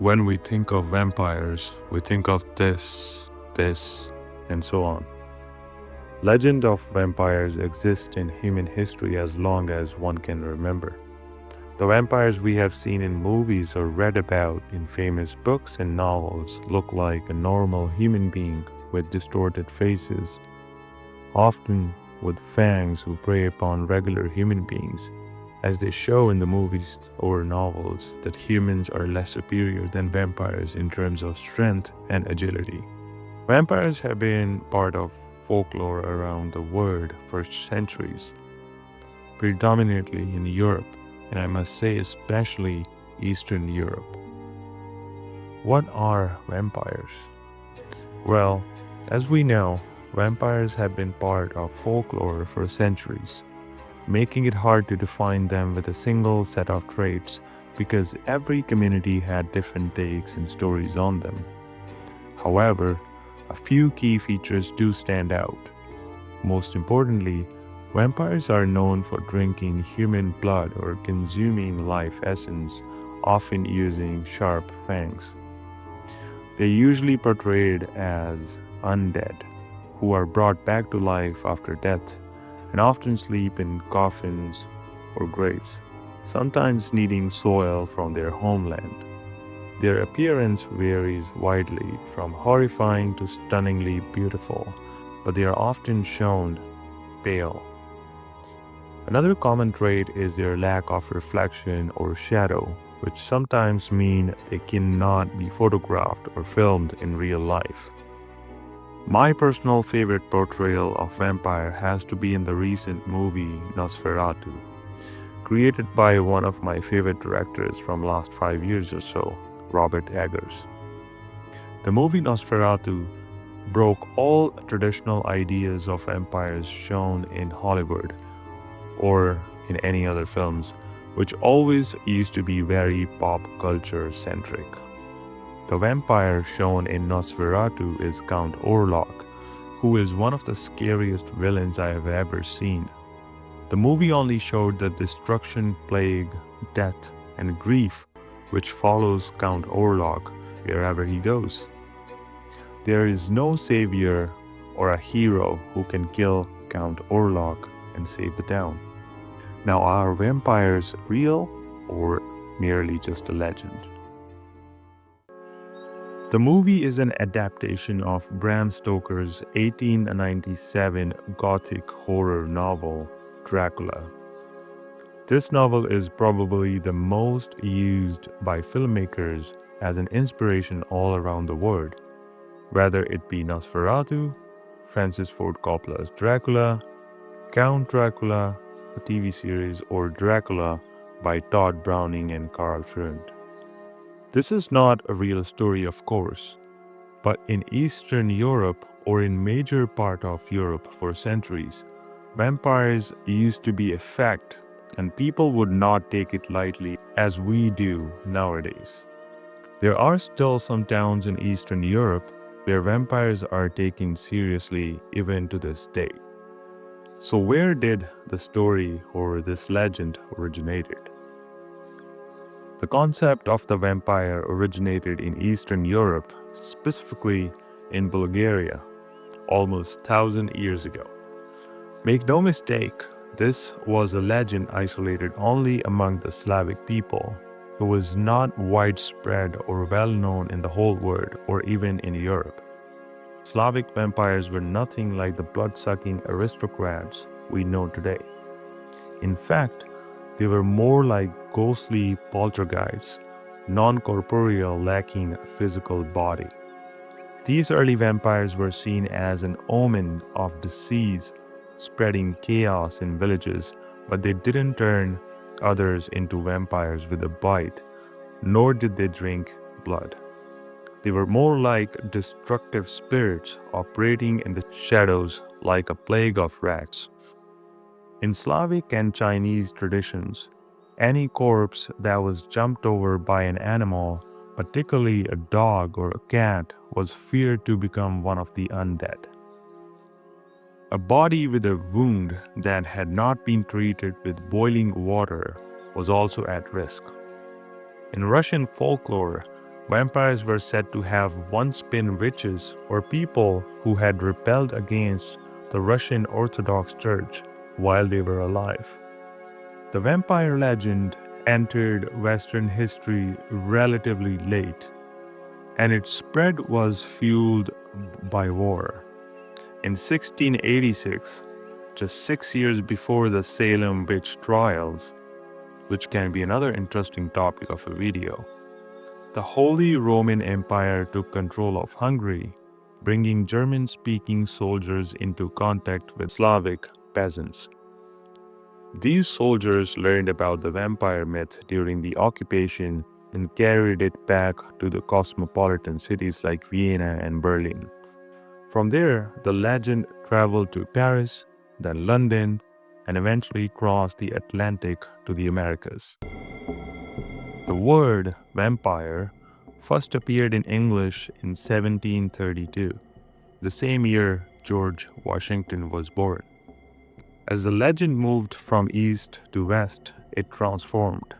When we think of vampires, we think of this, and so on. Legend of vampires exist in human history as long as one can remember. The vampires we have seen in movies or read about in famous books and novels look like a normal human being with distorted faces, often with fangs who prey upon regular human beings, as they show in the movies or novels that humans are less superior than vampires in terms of strength and agility. Vampires have been part of folklore around the world for centuries, predominantly in Europe, and I must say especially Eastern Europe. What are vampires? Well, as we know, vampires have been part of folklore for centuries, making it hard to define them with a single set of traits because every community had different takes and stories on them. However, a few key features do stand out. Most importantly, vampires are known for drinking human blood or consuming life essence, often using sharp fangs. They're usually portrayed as undead, who are brought back to life after death and often sleep in coffins or graves, sometimes needing soil from their homeland. Their appearance varies widely, from horrifying to stunningly beautiful, but they are often shown pale. Another common trait is their lack of reflection or shadow, which sometimes mean they cannot be photographed or filmed in real life. My personal favorite portrayal of vampire has to be in the recent movie Nosferatu, created by one of my favorite directors from last 5 years or so, Robert Eggers. The movie Nosferatu broke all traditional ideas of vampires shown in Hollywood or in any other films, which always used to be very pop culture centric. The vampire shown in Nosferatu is Count Orlok, who is one of the scariest villains I have ever seen. The movie only showed the destruction, plague, death, and grief which follows Count Orlok wherever he goes. There is no savior or a hero who can kill Count Orlok and save the town. Now, are vampires real or merely just a legend? The movie is an adaptation of Bram Stoker's 1897 Gothic horror novel, Dracula. This novel is probably the most used by filmmakers as an inspiration all around the world, whether it be Nosferatu, Francis Ford Coppola's Dracula, Count Dracula, the TV series, or Dracula by Todd Browning and Karl Freund. This is not a real story, of course, but in Eastern Europe or in major part of Europe for centuries, vampires used to be a fact and people would not take it lightly as we do nowadays. There are still some towns in Eastern Europe where vampires are taken seriously even to this day. So where did the story or this legend originated? The concept of the vampire originated in Eastern Europe, specifically in Bulgaria, almost 1,000 years ago. Make no mistake, this was a legend isolated only among the Slavic people. It was not widespread or well known in the whole world or even in Europe. Slavic vampires were nothing like the blood-sucking aristocrats we know today. In fact, they were more like ghostly poltergeists, non-corporeal, lacking a physical body. These early vampires were seen as an omen of disease, spreading chaos in villages, but they didn't turn others into vampires with a bite, nor did they drink blood. They were more like destructive spirits operating in the shadows like a plague of rats. In Slavic and Chinese traditions, any corpse that was jumped over by an animal, particularly a dog or a cat, was feared to become one of the undead. A body with a wound that had not been treated with boiling water was also at risk. In Russian folklore, Vampires were said to have once been witches or people who had rebelled against the Russian Orthodox Church while they were alive. The vampire legend entered Western history relatively late, and its spread was fueled by war. In 1686, just 6 years before the Salem witch trials, which can be another interesting topic of a video, the Holy Roman Empire took control of Hungary, bringing German-speaking soldiers into contact with Slavic peasants. These soldiers learned about the vampire myth during the occupation and carried it back to the cosmopolitan cities like Vienna and Berlin. From there, the legend traveled to Paris, then London, and eventually crossed the Atlantic to the Americas. The word vampire first appeared in English in 1732, the same year George Washington was born. As the legend moved from east to west, it transformed.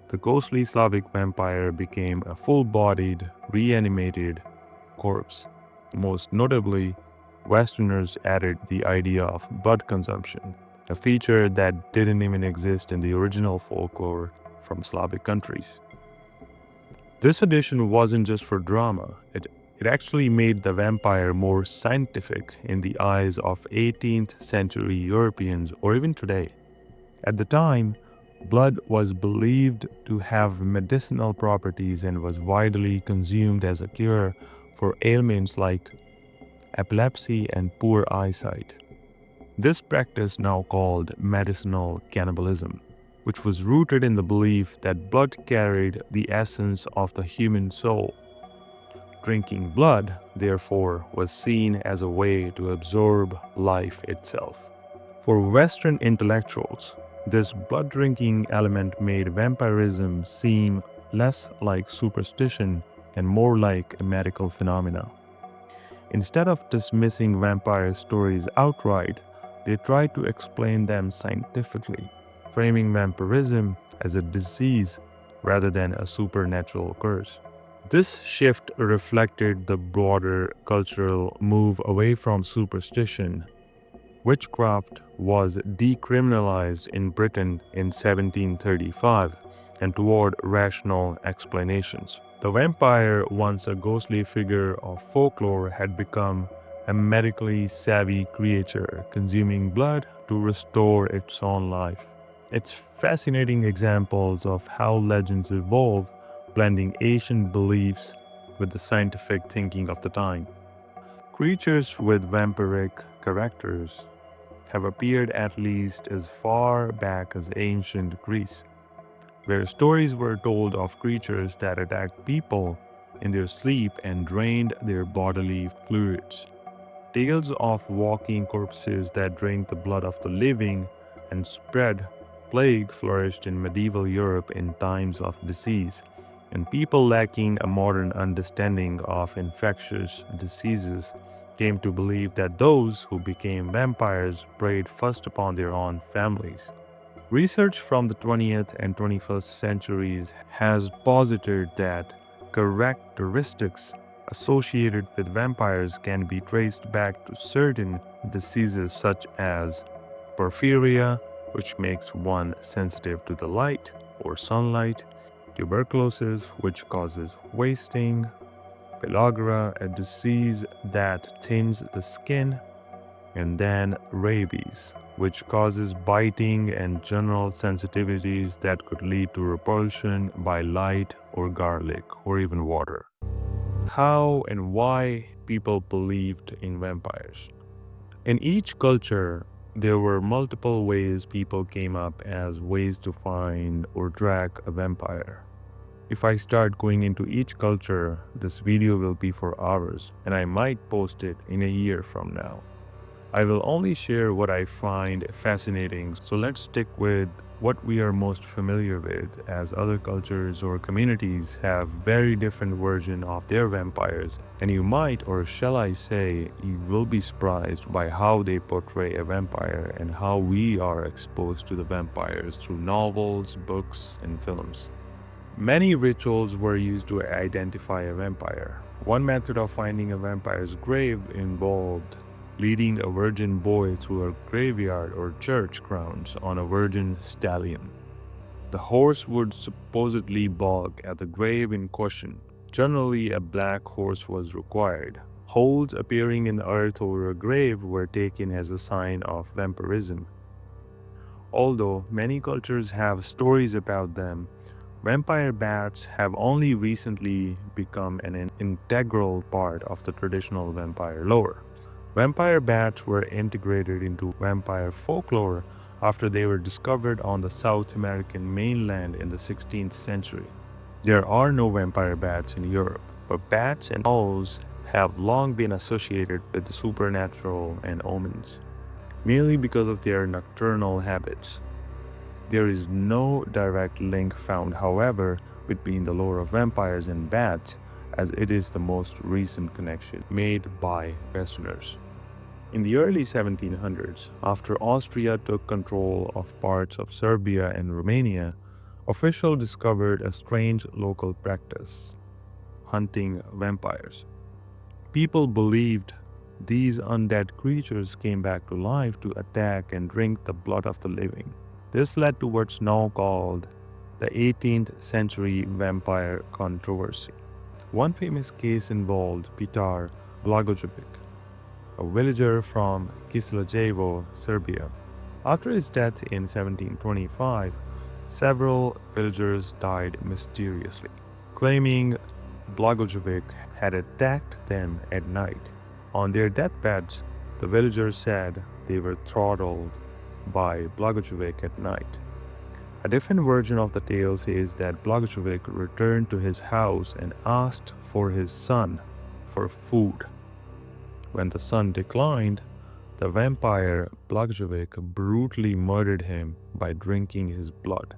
The ghostly Slavic vampire became a full-bodied, reanimated corpse. Most notably, Westerners added the idea of blood consumption, a feature that didn't even exist in the original folklore from Slavic countries. This addition wasn't just for drama, it actually made the vampire more scientific in the eyes of 18th century Europeans or even today. At the time, blood was believed to have medicinal properties and was widely consumed as a cure for ailments like epilepsy and poor eyesight. This practice, now called medicinal cannibalism, which was rooted in the belief that blood carried the essence of the human soul. Drinking blood, therefore, was seen as a way to absorb life itself. For Western intellectuals, this blood-drinking element made vampirism seem less like superstition and more like a medical phenomenon. Instead of dismissing vampire stories outright, they tried to explain them scientifically, framing vampirism as a disease rather than a supernatural curse. This shift reflected the broader cultural move away from superstition. Witchcraft was decriminalized in Britain in 1735 and toward rational explanations. The vampire, once a ghostly figure of folklore, had become a medically savvy creature, consuming blood to restore its own life. It's fascinating examples of how legends evolve, blending ancient beliefs with the scientific thinking of the time. Creatures with vampiric characters have appeared at least as far back as ancient Greece, where stories were told of creatures that attacked people in their sleep and drained their bodily fluids. Tales of walking corpses that drank the blood of the living and spread plague flourished in medieval Europe in times of disease, and people lacking a modern understanding of infectious diseases came to believe that those who became vampires preyed first upon their own families. Research from the 20th and 21st centuries has posited that characteristics associated with vampires can be traced back to certain diseases such as porphyria, which makes one sensitive to the light or sunlight, tuberculosis, which causes wasting, pellagra, a disease that thins the skin, and then rabies, which causes biting and general sensitivities that could lead to repulsion by light or garlic or even water. How and why people believed in vampires. In each culture, there were multiple ways people came up as ways to find or track a vampire. If I start going into each culture, this video will be for hours, and I might post it in a year from now. I will only share what I find fascinating, so let's stick with what we are most familiar with, as other cultures or communities have very different versions of their vampires, and you might, or shall I say, you will be surprised by how they portray a vampire and how we are exposed to the vampires through novels, books, and films. Many rituals were used to identify a vampire. One method of finding a vampire's grave involved leading a virgin boy through a graveyard or church grounds on a virgin stallion. The horse would supposedly balk at the grave in question. Generally, a black horse was required. Holes appearing in the earth over a grave were taken as a sign of vampirism. Although many cultures have stories about them, vampire bats have only recently become an integral part of the traditional vampire lore. Vampire bats were integrated into vampire folklore after they were discovered on the South American mainland in the 16th century. There are no vampire bats in Europe, but bats and owls have long been associated with the supernatural and omens, merely because of their nocturnal habits. There is no direct link found, however, between the lore of vampires and bats, as it is the most recent connection made by Westerners. In the early 1700s, after Austria took control of parts of Serbia and Romania, officials discovered a strange local practice: hunting vampires. People believed these undead creatures came back to life to attack and drink the blood of the living. This led to what's now called the 18th century vampire controversy. One famous case involved Petar Blagojevic, a villager from Kiselejevo, Serbia. After his death in 1725, several villagers died mysteriously, claiming Blagojevic had attacked them at night. On their deathbeds, the villagers said they were throttled by Blagojevic at night. A different version of the tale says that Blagojevic returned to his house and asked for his son for food. When the son declined, the vampire Blagojevic brutally murdered him by drinking his blood.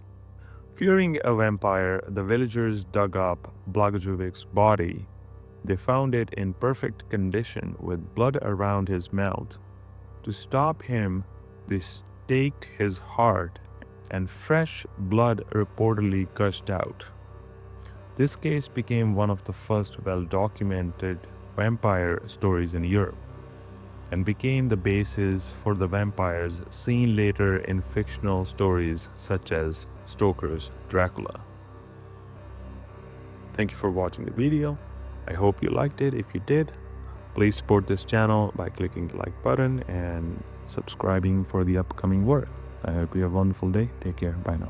Fearing a vampire, the villagers dug up Blagojevic's body. They found it in perfect condition with blood around his mouth. To stop him, they staked his heart and fresh blood reportedly gushed out. This case became one of the first well-documented vampire stories in Europe and became the basis for the vampires seen later in fictional stories such as Stoker's Dracula. Thank you for watching the video. I hope you liked it. If you did, please support this channel by clicking the like button and subscribing for the upcoming work. I hope you have a wonderful day. Take care. Bye now.